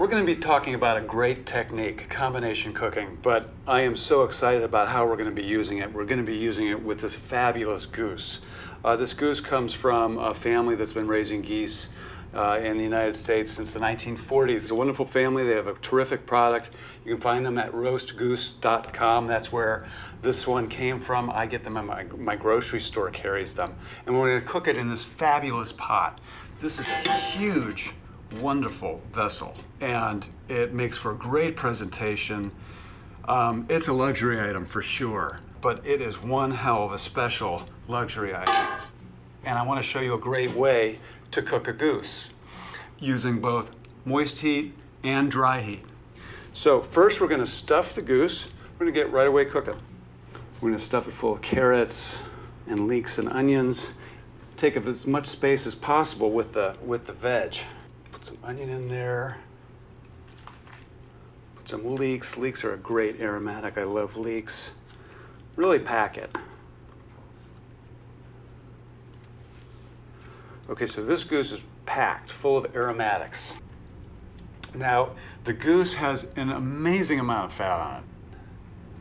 We're going to be talking about a great technique, combination cooking, but I am so excited about how we're going to be using it. We're going to be using it with this fabulous goose. This goose comes from a family that's been raising geese in the United States since the 1940s. It's a wonderful family. They have a terrific product. You can find them at roastgoose.com. That's where this one came from. I get them at my grocery store carries them. And we're going to cook it in this fabulous pot. This is a huge, wonderful vessel, and it makes for a great presentation. It's a luxury item for sure, but it is one hell of a special luxury item. And I want to show you a great way to cook a goose using both moist heat and dry heat. So first we're going to stuff the goose. We're going to get right away cooking. We're going to stuff it full of carrots and leeks and onions. Take up as much space as possible with the veg. Put some onion in there. Put some leeks. Leeks are a great aromatic. I love leeks. Really pack it. Okay, so this goose is packed full of aromatics. Now, the goose has an amazing amount of fat on it.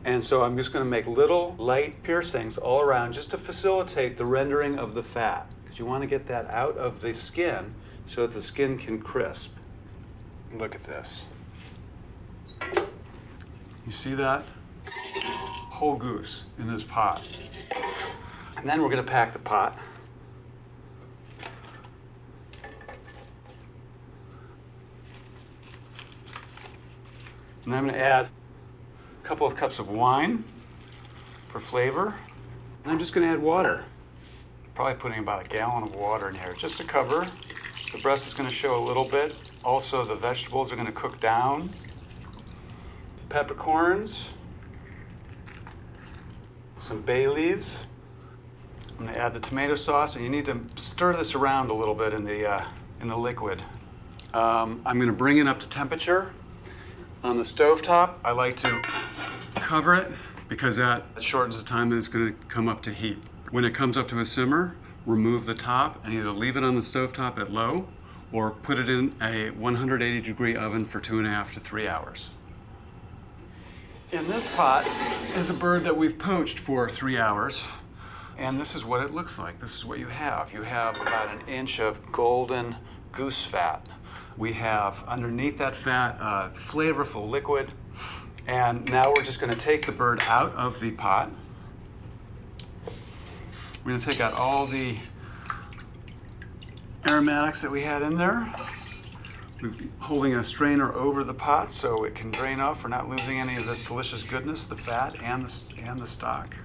And so I'm just going to make little light piercings all around just to facilitate the rendering of the fat. Because you want to get that out of the skin so that the skin can crisp. Look at this. You see that? Whole goose in this pot. And then we're going to pack the pot. And I'm going to add a couple of cups of wine for flavor. And I'm just going to add water. Probably putting about a gallon of water in here just to cover. The breast is going to show a little bit. Also, the vegetables are going to cook down. Peppercorns. Some bay leaves. I'm going to add the tomato sauce, and you need to stir this around a little bit in the liquid. I'm going to bring it up to temperature. On the stovetop, I like to cover it because that shortens the time that it's going to come up to heat. When it comes up to a simmer, remove the top and either leave it on the stovetop at low or put it in a 180-degree oven for 2.5 to 3 hours. In this pot is a bird that we've poached for 3 hours, and this is what it looks like. This is what you have. You have about 1 inch of golden goose fat. We have underneath that fat flavorful liquid. And now we're just going to take the bird out of the pot. We're going to take out all the aromatics that we had in there. We're holding a strainer over the pot so it can drain off. We're not losing any of this delicious goodness, the fat and the stock.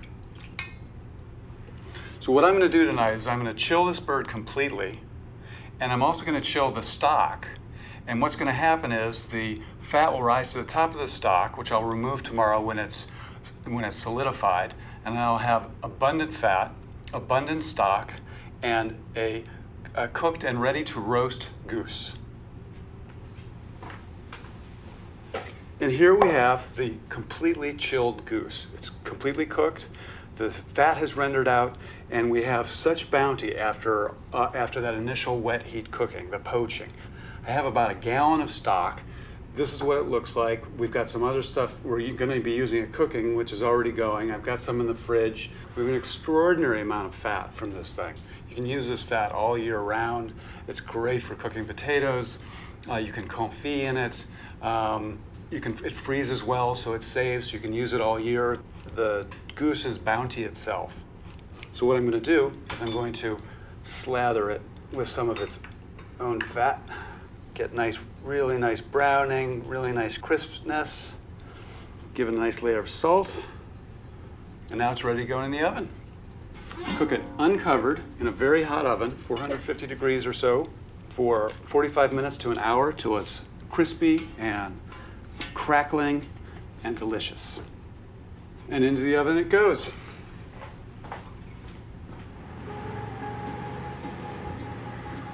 So what I'm going to do tonight is I'm going to chill this bird completely, and I'm also going to chill the stock. And what's going to happen is the fat will rise to the top of the stock, which I'll remove tomorrow when it's solidified, and then I'll have abundant fat, abundant stock, and a cooked and ready to roast goose. And here we have the completely chilled goose. It's completely cooked. The fat has rendered out, and we have such bounty after that initial wet heat cooking, the poaching. I have about 1 gallon of stock. This is what it looks like. We've got some other stuff we're going to be using at cooking, which is already going. I've got some in the fridge. We have an extraordinary amount of fat from this thing. You can use this fat all year round. It's great for cooking potatoes. You can confit in it. It freezes well, so it's safe, so you can use it all year. The goose is bounty itself. So what I'm going to do is I'm going to slather it with some of its own fat. Get nice, really nice browning, really nice crispness. Give it a nice layer of salt. And now it's ready to go in the oven. Cook it uncovered in a very hot oven, 450 degrees or so, for 45 minutes to an hour till it's crispy and crackling and delicious. And into the oven it goes.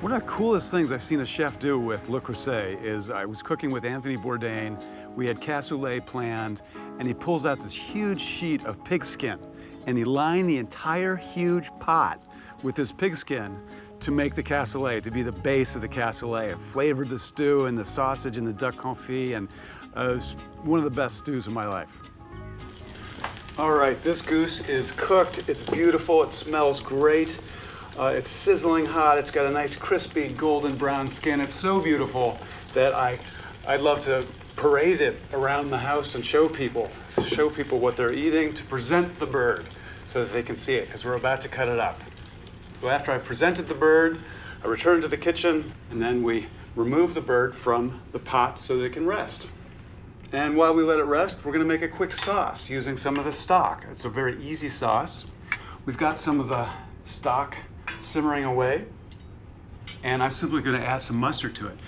One of the coolest things I've seen a chef do with Le Creuset is I was cooking with Anthony Bourdain. We had cassoulet planned, and he pulls out this huge sheet of pigskin, and he lined the entire huge pot with this pigskin to make the cassoulet, to be the base of the cassoulet. It flavored the stew and the sausage and the duck confit, and it was one of the best stews of my life. All right, this goose is cooked. It's beautiful. It smells great. It's sizzling hot. It's got a nice crispy golden brown skin. It's so beautiful that I'd love to parade it around the house and show people what they're eating, to present the bird so that they can see it, because we're about to cut it up. So after I presented the bird, I returned to the kitchen, and then we remove the bird from the pot so that it can rest. And while we let it rest, we're going to make a quick sauce using some of the stock. It's a very easy sauce. We've got some of the stock simmering away, and I'm simply going to add some mustard to it.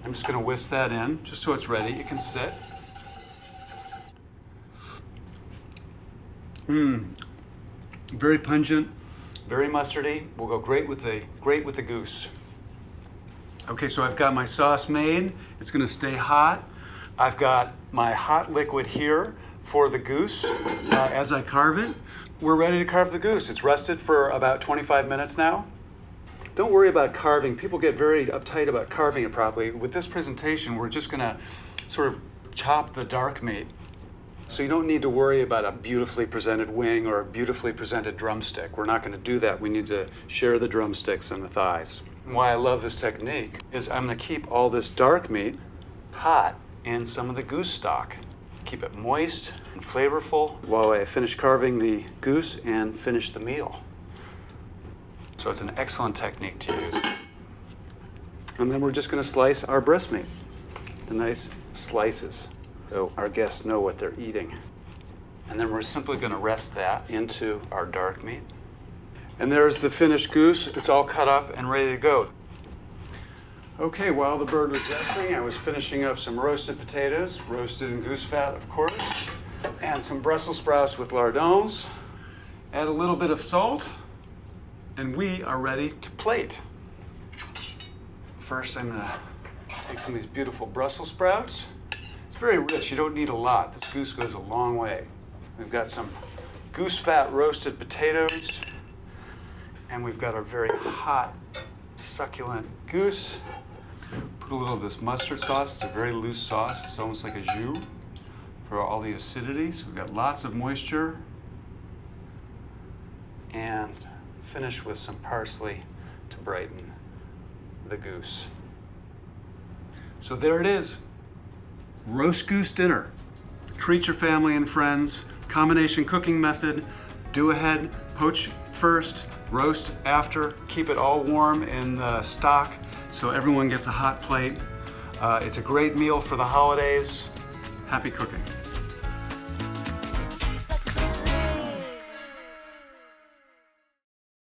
I'm just going to whisk that in just so it's ready. It can sit. Very pungent, very mustardy. Will go great with the goose. Okay, so I've got my sauce made. It's going to stay hot. I've got my hot liquid here for the goose as I carve it. We're ready to carve the goose. It's rested for about 25 minutes now. Don't worry about carving. People get very uptight about carving it properly. With this presentation, we're just going to sort of chop the dark meat. So you don't need to worry about a beautifully presented wing or a beautifully presented drumstick. We're not going to do that. We need to share the drumsticks and the thighs. And why I love this technique is I'm going to keep all this dark meat hot in some of the goose stock. Keep it moist and flavorful while I finish carving the goose and finish the meal. So it's an excellent technique to use. And then we're just going to slice our breast meat, the nice slices, so our guests know what they're eating. And then we're simply going to rest that into our dark meat. And there's the finished goose. It's all cut up and ready to go. Okay, while the bird was resting, I was finishing up some roasted potatoes, roasted in goose fat, of course, and some Brussels sprouts with lardons. Add a little bit of salt, and we are ready to plate. First, I'm gonna take some of these beautiful Brussels sprouts. It's very rich, you don't need a lot. This goose goes a long way. We've got some goose fat roasted potatoes, and we've got a very hot, succulent goose. Put a little of this mustard sauce. It's a very loose sauce. It's almost like a jus for all the acidity. So we've got lots of moisture. And finish with some parsley to brighten the goose. So there it is. Roast goose dinner. Treat your family and friends. Combination cooking method. Do ahead, poach first, roast after. Keep it all warm in the stock so everyone gets a hot plate. It's a great meal for the holidays. Happy cooking.